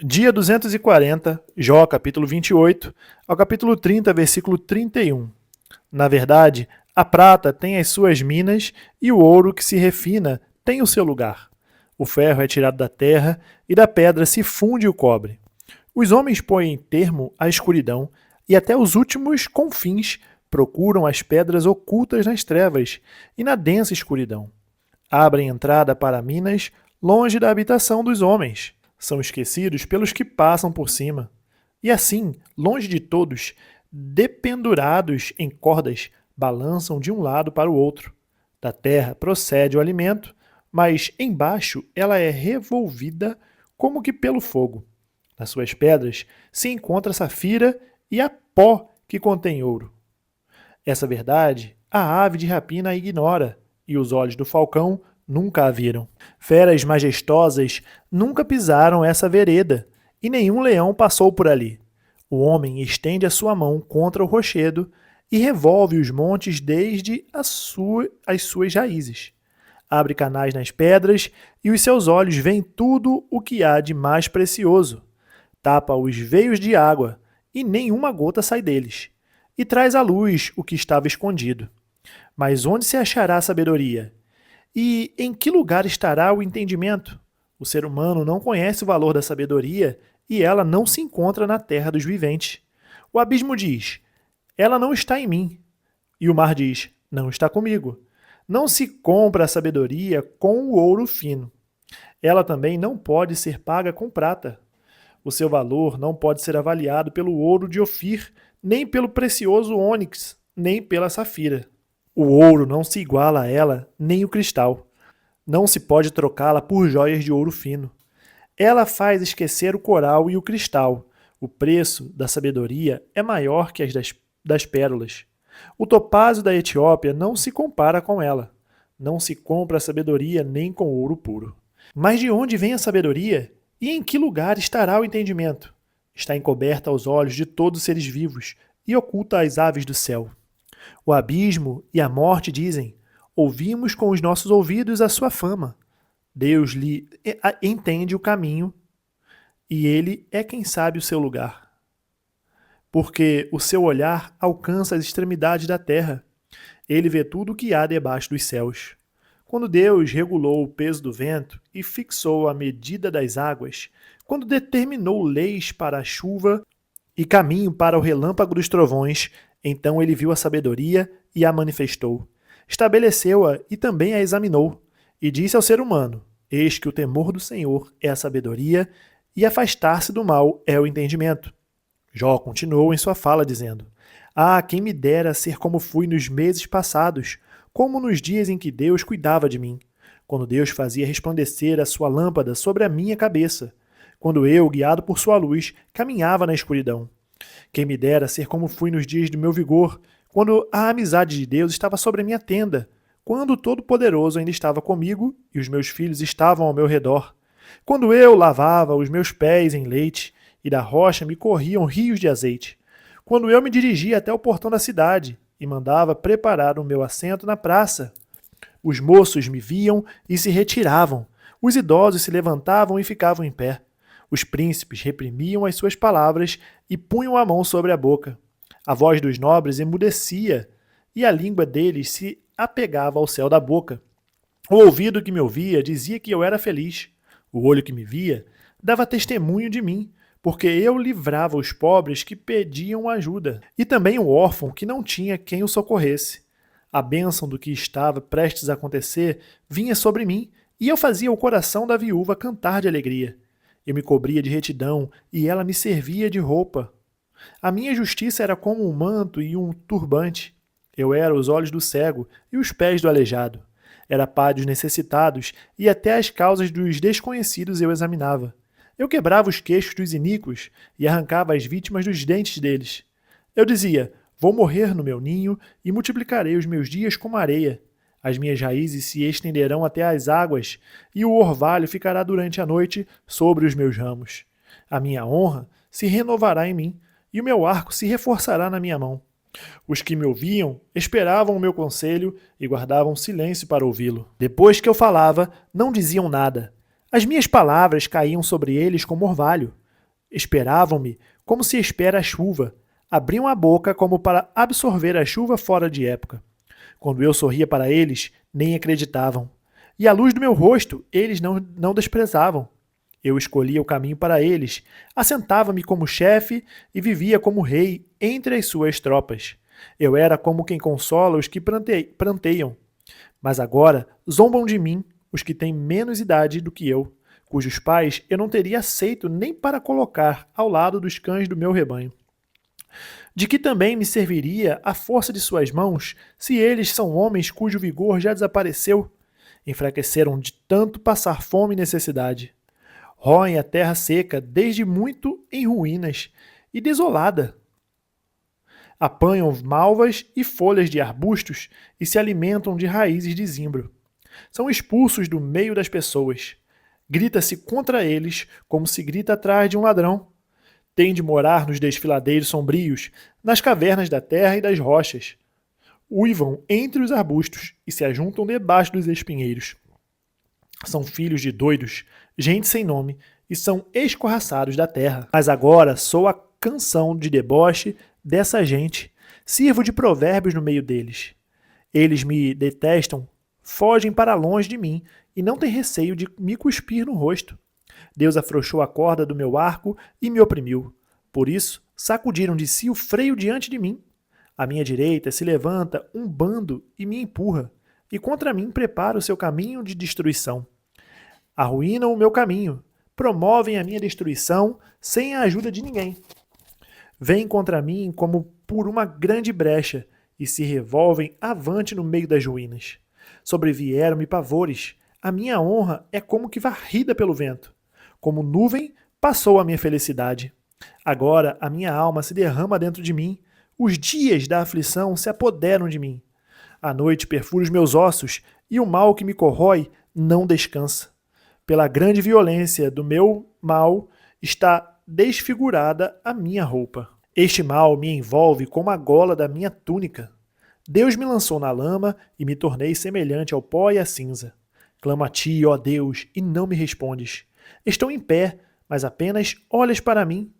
Dia 240, Jó, capítulo 28, ao capítulo 30, versículo 31. Na verdade, a prata tem as suas minas e o ouro que se refina tem o seu lugar. O ferro é tirado da terra e da pedra se funde o cobre. Os homens põem termo à escuridão e até os últimos confins procuram as pedras ocultas nas trevas e na densa escuridão. Abrem entrada para minas longe da habitação dos homens. São esquecidos pelos que passam por cima. E assim, longe de todos, dependurados em cordas, balançam de um lado para o outro. Da terra procede o alimento, mas embaixo ela é revolvida como que pelo fogo. Nas suas pedras se encontra safira e a pó que contém ouro. Essa verdade a ave de rapina a ignora, e os olhos do falcão nunca a viram. Feras majestosas nunca pisaram essa vereda, e nenhum leão passou por ali. O homem estende a sua mão contra o rochedo e revolve os montes desde as suas raízes. Abre canais nas pedras e os seus olhos veem tudo o que há de mais precioso. Tapa os veios de água e nenhuma gota sai deles. E traz à luz o que estava escondido. Mas onde se achará a sabedoria? E em que lugar estará o entendimento? O ser humano não conhece o valor da sabedoria e ela não se encontra na terra dos viventes. O abismo diz: ela não está em mim. E o mar diz: não está comigo. Não se compra a sabedoria com o ouro fino. Ela também não pode ser paga com prata. O seu valor não pode ser avaliado pelo ouro de Ofir, nem pelo precioso ônix, nem pela safira. O ouro não se iguala a ela, nem o cristal. Não se pode trocá-la por joias de ouro fino. Ela faz esquecer o coral e o cristal. O preço da sabedoria é maior que as das pérolas. O topázio da Etiópia não se compara com ela. Não se compra a sabedoria nem com ouro puro. Mas de onde vem a sabedoria? E em que lugar estará o entendimento? Está encoberta aos olhos de todos os seres vivos e oculta às aves do céu. O abismo e a morte dizem: ouvimos com os nossos ouvidos a sua fama. Deus lhe entende o caminho e ele é quem sabe o seu lugar. Porque o seu olhar alcança as extremidades da terra. Ele vê tudo o que há debaixo dos céus. Quando Deus regulou o peso do vento e fixou a medida das águas, quando determinou leis para a chuva e caminho para o relâmpago dos trovões, então ele viu a sabedoria e a manifestou. Estabeleceu-a e também a examinou. E disse ao ser humano: eis que o temor do Senhor é a sabedoria, e afastar-se do mal é o entendimento. Jó continuou em sua fala, dizendo: ah, quem me dera ser como fui nos meses passados, como nos dias em que Deus cuidava de mim, quando Deus fazia resplandecer a sua lâmpada sobre a minha cabeça, quando eu, guiado por sua luz, caminhava na escuridão. Quem me dera ser como fui nos dias do meu vigor, quando a amizade de Deus estava sobre a minha tenda, quando o Todo-Poderoso ainda estava comigo e os meus filhos estavam ao meu redor, quando eu lavava os meus pés em leite e da rocha me corriam rios de azeite, quando eu me dirigia até o portão da cidade e mandava preparar o meu assento na praça. Os moços me viam e se retiravam, os idosos se levantavam e ficavam em pé. Os príncipes reprimiam as suas palavras e punham a mão sobre a boca. A voz dos nobres emudecia e a língua deles se apegava ao céu da boca. O ouvido que me ouvia dizia que eu era feliz. O olho que me via dava testemunho de mim, porque eu livrava os pobres que pediam ajuda, e também o órfão que não tinha quem o socorresse. A bênção do que estava prestes a acontecer vinha sobre mim, e eu fazia o coração da viúva cantar de alegria. Eu me cobria de retidão, e ela me servia de roupa. A minha justiça era como um manto e um turbante. Eu era os olhos do cego e os pés do aleijado. Era pá dos necessitados, e até as causas dos desconhecidos eu examinava. Eu quebrava os queixos dos iníquos e arrancava as vítimas dos dentes deles. Eu dizia: vou morrer no meu ninho e multiplicarei os meus dias como areia. As minhas raízes se estenderão até as águas, e o orvalho ficará durante a noite sobre os meus ramos. A minha honra se renovará em mim, e o meu arco se reforçará na minha mão. Os que me ouviam esperavam o meu conselho e guardavam silêncio para ouvi-lo. Depois que eu falava, não diziam nada. As minhas palavras caíam sobre eles como orvalho. Esperavam-me como se espera a chuva. Abriam a boca como para absorver a chuva fora de época. Quando eu sorria para eles, nem acreditavam. E a luz do meu rosto, eles não desprezavam. Eu escolhia o caminho para eles, assentava-me como chefe e vivia como rei entre as suas tropas. Eu era como quem consola os que pranteiam. Mas agora zombam de mim os que têm menos idade do que eu, cujos pais eu não teria aceito nem para colocar ao lado dos cães do meu rebanho. De que também me serviria a força de suas mãos, se eles são homens cujo vigor já desapareceu? Enfraqueceram de tanto passar fome e necessidade. Roem a terra seca, desde muito em ruínas e desolada. Apanham malvas e folhas de arbustos e se alimentam de raízes de zimbro. São expulsos do meio das pessoas. Grita-se contra eles como se grita atrás de um ladrão. Têm de morar nos desfiladeiros sombrios, nas cavernas da terra e das rochas. Uivam entre os arbustos e se ajuntam debaixo dos espinheiros. São filhos de doidos, gente sem nome, e são escorraçados da terra. Mas agora sou a canção de deboche dessa gente. Sirvo de provérbios no meio deles. Eles me detestam, fogem para longe de mim e não têm receio de me cuspir no rosto. Deus afrouxou a corda do meu arco e me oprimiu. Por isso, sacudiram de si o freio diante de mim. À minha direita se levanta um bando e me empurra, e contra mim prepara o seu caminho de destruição. Arruinam o meu caminho, promovem a minha destruição sem a ajuda de ninguém. Vêm contra mim como por uma grande brecha e se revolvem avante no meio das ruínas. Sobrevieram-me pavores, a minha honra é como que varrida pelo vento. Como nuvem, passou a minha felicidade. Agora a minha alma se derrama dentro de mim, os dias da aflição se apoderam de mim. A noite perfura os meus ossos e o mal que me corrói não descansa. Pela grande violência do meu mal está desfigurada a minha roupa. Este mal me envolve como a gola da minha túnica. Deus me lançou na lama e me tornei semelhante ao pó e à cinza. Clamo a ti, ó Deus, e não me respondes. Estou em pé, mas apenas olhas para mim.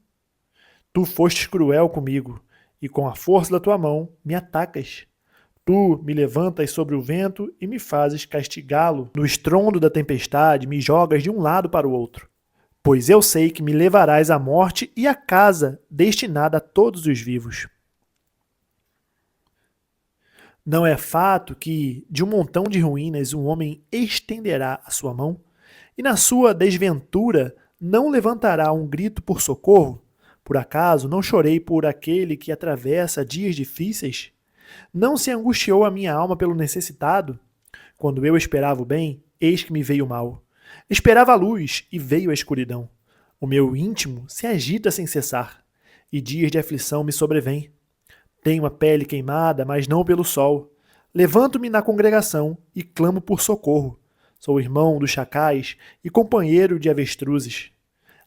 Tu fostes cruel comigo, e com a força da tua mão me atacas. Tu me levantas sobre o vento e me fazes castigá-lo. No estrondo da tempestade me jogas de um lado para o outro. Pois eu sei que me levarás à morte e à casa destinada a todos os vivos. Não é fato que, de um montão de ruínas, um homem estenderá a sua mão, e na sua desventura não levantará um grito por socorro? Por acaso não chorei por aquele que atravessa dias difíceis? Não se angustiou a minha alma pelo necessitado? Quando eu esperava o bem, eis que me veio o mal. Esperava a luz e veio a escuridão. O meu íntimo se agita sem cessar, e dias de aflição me sobrevêm. Tenho a pele queimada, mas não pelo sol. Levanto-me na congregação e clamo por socorro. Sou irmão dos chacais e companheiro de avestruzes.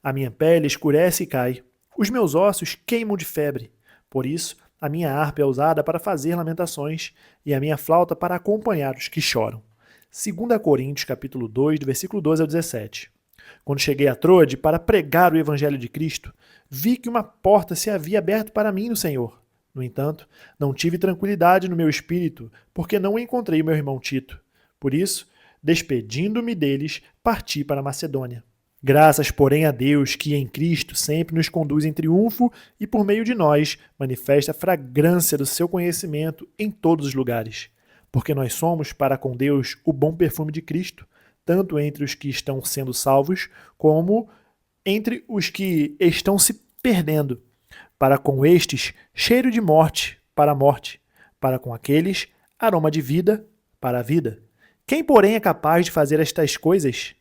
A minha pele escurece e cai. Os meus ossos queimam de febre. Por isso, a minha harpa é usada para fazer lamentações e a minha flauta para acompanhar os que choram. 2 Coríntios, capítulo 2, do versículo 12 ao 17. Quando cheguei a Troade para pregar o evangelho de Cristo, vi que uma porta se havia aberto para mim no Senhor. No entanto, não tive tranquilidade no meu espírito, porque não encontrei o meu irmão Tito. Por isso, despedindo-me deles, parti para a Macedônia. Graças, porém, a Deus, que em Cristo sempre nos conduz em triunfo e, por meio de nós, manifesta a fragrância do seu conhecimento em todos os lugares. Porque nós somos, para com Deus, o bom perfume de Cristo, tanto entre os que estão sendo salvos, como entre os que estão se perdendo. Para com estes, cheiro de morte para a morte, para com aqueles, aroma de vida para a vida. Quem, porém, é capaz de fazer estas coisas?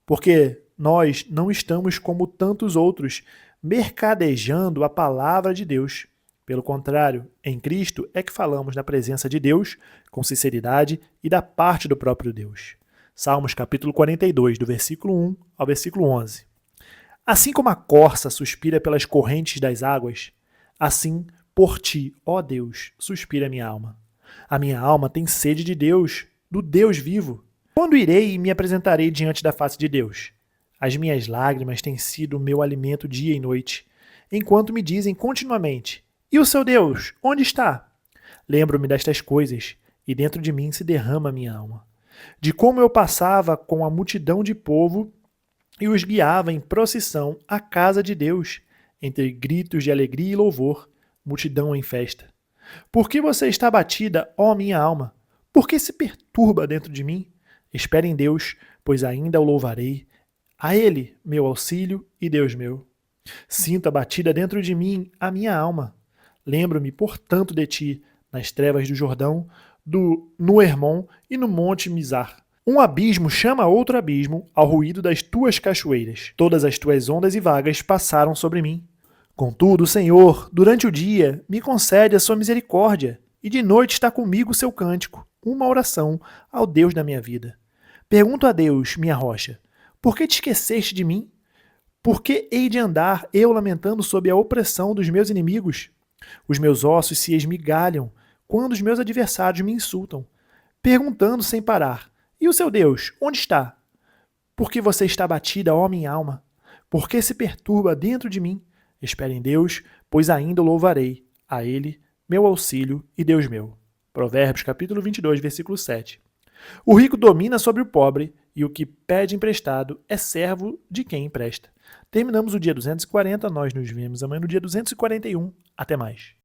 Porque nós não estamos como tantos outros, mercadejando a palavra de Deus. Pelo contrário, em Cristo é que falamos na presença de Deus, com sinceridade e da parte do próprio Deus. Salmos capítulo 42, do versículo 1 ao versículo 11. Assim como a corça suspira pelas correntes das águas, assim por ti, ó Deus, suspira a minha alma. A minha alma tem sede de Deus, do Deus vivo. Quando irei e me apresentarei diante da face de Deus? As minhas lágrimas têm sido o meu alimento dia e noite, enquanto me dizem continuamente: E o seu Deus, onde está? Lembro-me destas coisas, e dentro de mim se derrama a minha alma. De como eu passava com a multidão de povo e os guiava em procissão à casa de Deus, entre gritos de alegria e louvor, multidão em festa. Por que você está abatida, ó minha alma? Por que se perturba dentro de mim? Espere em Deus, pois ainda o louvarei. A Ele, meu auxílio e Deus meu. Sinto abatida dentro de mim a minha alma. Lembro-me, portanto, de ti, nas trevas do Jordão, no Hermon e no monte Mizar. Um abismo chama outro abismo ao ruído das tuas cachoeiras. Todas as tuas ondas e vagas passaram sobre mim. Contudo, Senhor, durante o dia, me concede a sua misericórdia, e de noite está comigo o seu cântico, uma oração ao Deus da minha vida. Pergunto a Deus, minha rocha, por que te esqueceste de mim? Por que hei de andar eu lamentando sob a opressão dos meus inimigos? Os meus ossos se esmigalham quando os meus adversários me insultam, perguntando sem parar: E o seu Deus, onde está? Por que você está abatida, ó minha alma? Por que se perturba dentro de mim? Espere em Deus, pois ainda o louvarei. A Ele, meu auxílio e Deus meu. Provérbios capítulo 22, versículo 7. O rico domina sobre o pobre, e o que pede emprestado é servo de quem empresta. Terminamos o dia 240, nós nos vemos amanhã no dia 241. Até mais.